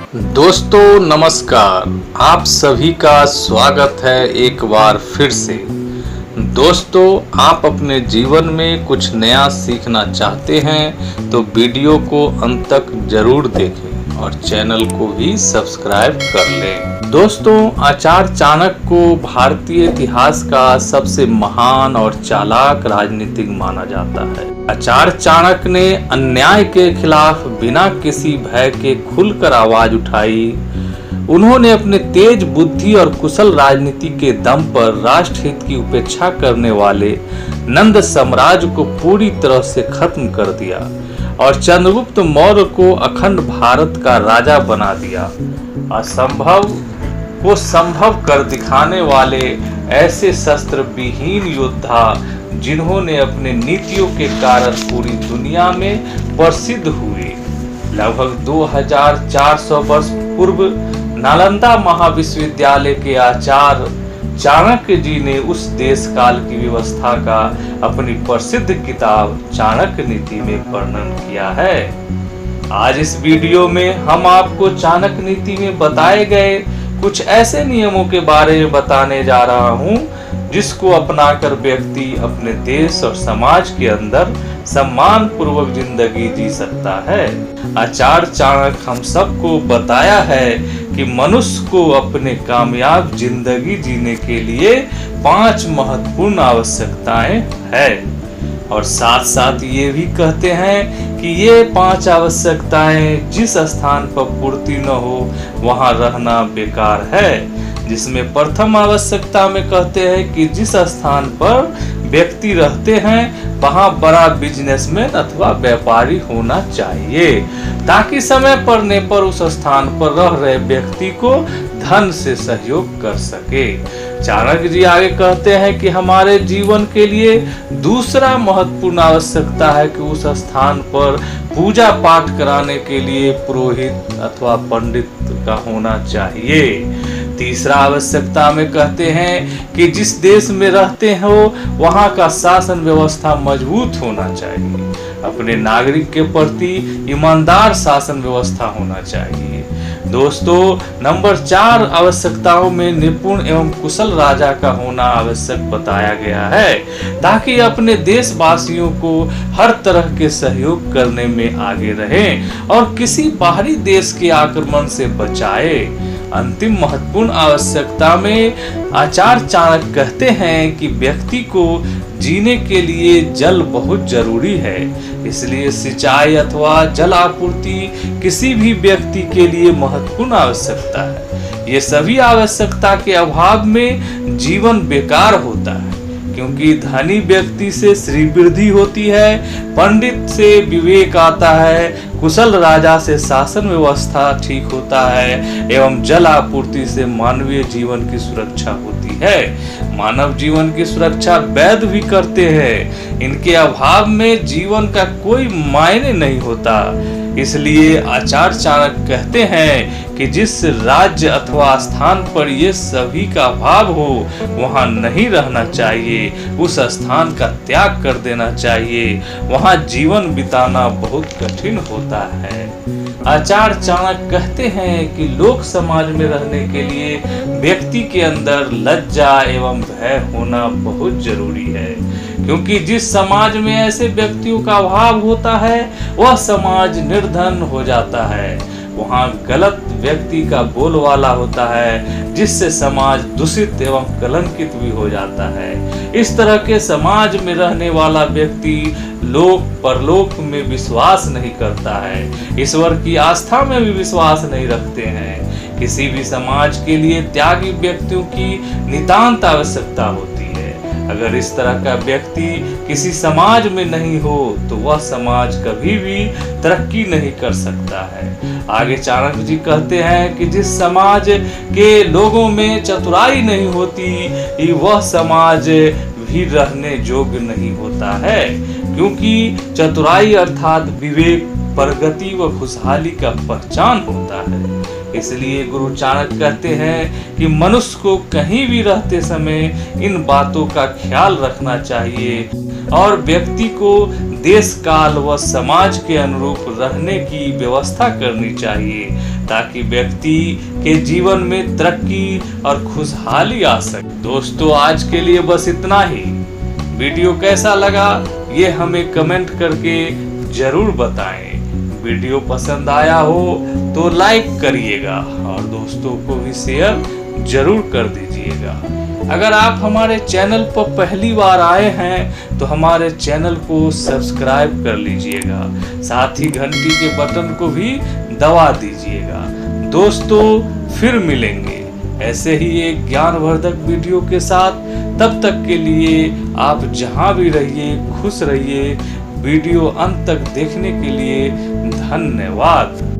दोस्तों नमस्कार। आप सभी का स्वागत है एक बार फिर से। दोस्तों, आप अपने जीवन में कुछ नया सीखना चाहते हैं तो वीडियो को अंत तक जरूर देखें और चैनल को भी सब्सक्राइब कर लें। दोस्तों, आचार्य चाणक्य को भारतीय इतिहास का सबसे महान और चालाक राजनीतिक माना जाता है। आचार्य चाणक्य ने अन्याय के खिलाफ बिना किसी भय के खुलकर आवाज उठाई। उन्होंने अपने तेज बुद्धि और कुशल राजनीति के दम पर राष्ट्रहित की उपेक्षा करने वाले नंद साम्राज्य को पूरी तरह से खत्म कर दिया और चंद्रगुप्त मौर्य को अखंड भारत का राजा बना दिया। असंभव को संभव कर दिखाने वाले ऐसे शस्त्र विहीन योद्धा जिन्होंने अपने नीतियों के कारण पूरी दुनिया में प्रसिद्ध हुए। लगभग 2400 वर्ष पूर्व नालंदा महाविश्वविद्यालय के आचार्य चाणक्य जी ने उस देश काल की व्यवस्था का अपनी प्रसिद्ध किताब चाणक्य नीति में वर्णन किया है। आज इस वीडियो में हम आपको चाणक्य नीति में बताए गए कुछ ऐसे नियमों के बारे में बताने जा रहा हूं जिसको अपनाकर व्यक्ति अपने देश और समाज के अंदर सम्मान पूर्वक जिंदगी जी सकता है। आचार्य चाणक्य हम सबको बताया है कि मनुष्य को अपने कामयाब जिंदगी जीने के लिए 5 महत्वपूर्ण आवश्यकताएं हैं और साथ साथ ये भी कहते हैं कि ये 5 आवश्यकताएं जिस स्थान पर पूर्ति न हो वहां रहना बेकार है। जिसमें प्रथम आवश्यकता में कहते हैं कि जिस स्थान पर व्यक्ति रहते हैं वहां बड़ा बिजनेसमैन अथवा व्यापारी होना चाहिए ताकि समय पड़ने पर उस स्थान पर रह रहे व्यक्ति को धन से सहयोग कर सके। चाणक्य जी आगे कहते हैं कि हमारे जीवन के लिए दूसरा महत्वपूर्ण आवश्यकता है कि उस स्थान पर पूजा पाठ कराने के लिए पुरोहित अथवा पंडित का होना चाहिए। तीसरा आवश्यकता में कहते हैं कि जिस देश में रहते हो वहां का शासन व्यवस्था मजबूत होना चाहिए। अपने नागरिक के प्रति ईमानदार शासन व्यवस्था होना चाहिए। दोस्तों, नंबर 4 आवश्यकताओं में निपुण एवं कुशल राजा का होना आवश्यक बताया गया है ताकि अपने देशवासियों को हर तरह के सहयोग करने में आगे रहें और किसी बाहरी देश के आक्रमण से बचाए। अंतिम महत्वपूर्ण आवश्यकता में आचार्य चाणक्य कहते हैं कि व्यक्ति को जीने के लिए जल बहुत जरूरी है, इसलिए सिंचाई अथवा जल आपूर्ति किसी भी व्यक्ति के लिए महत्वपूर्ण आवश्यकता है। ये सभी आवश्यकता के अभाव में जीवन बेकार होता है क्योंकि धनी व्यक्ति से श्रीवृद्धि होती है, पंडित से विवेक आता है, कुशल राजा से शासन व्यवस्था ठीक होता है एवं जल आपूर्ति से मानवीय जीवन की सुरक्षा होती है। मानव जीवन की सुरक्षा वैद्य भी करते हैं। इनके अभाव में जीवन का कोई मायने नहीं होता। इसलिए आचार्य चाणक्य कहते हैं कि जिस राज्य अथवा स्थान पर ये सभी का अभाव हो वहां नहीं रहना चाहिए, उस स्थान का त्याग कर देना चाहिए। वहां जीवन बिताना बहुत कठिन होता है। आचार्य चाणक्य कहते हैं कि लोक समाज में रहने के लिए व्यक्ति के अंदर लज्जा एवं भय होना बहुत जरूरी है क्योंकि जिस समाज में ऐसे व्यक्तियों का अभाव होता है वह समाज निर्धन हो जाता है। वहाँ गलत व्यक्ति का बोलवाला होता है जिससे समाज दूषित एवं कलंकित भी हो जाता है। इस तरह के समाज में रहने वाला व्यक्ति लोक परलोक में विश्वास नहीं करता है, ईश्वर की आस्था में भी विश्वास नहीं रखते हैं। किसी भी समाज के लिए त्यागी व्यक्तियों की नितांत आवश्यकता होती है। अगर इस तरह का व्यक्ति किसी समाज में नहीं हो तो वह समाज कभी भी तरक्की नहीं कर सकता है। आगे चाणक्य जी कहते हैं कि जिस समाज के लोगों में चतुराई नहीं होती वह समाज भी रहने योग्य नहीं होता है क्योंकि चतुराई अर्थात विवेक, प्रगति व खुशहाली का पहचान होता है। इसलिए गुरु चाणक्य कहते हैं कि मनुष्य को कहीं भी रहते समय इन बातों का ख्याल रखना चाहिए और व्यक्ति को देश काल व समाज के अनुरूप रहने की व्यवस्था करनी चाहिए ताकि व्यक्ति के जीवन में तरक्की और खुशहाली आ सके। दोस्तों, आज के लिए बस इतना ही। वीडियो कैसा लगा ये हमें कमेंट करके जरूर बताएं। वीडियो पसंद आया हो तो लाइक करिएगा और दोस्तों को भी शेयर जरूर कर दीजिएगा। अगर आप हमारे चैनल पर पहली बार आए हैं तो हमारे चैनल को सब्सक्राइब कर लीजिएगा, साथ ही घंटी के बटन को भी दबा दीजिएगा। दोस्तों, फिर मिलेंगे ऐसे ही एक ज्ञानवर्धक वीडियो के साथ। तब तक के लिए आप जहां भी रहिए खुश रहिए। वीडियो अंत तक देखने के लिए धन्यवाद।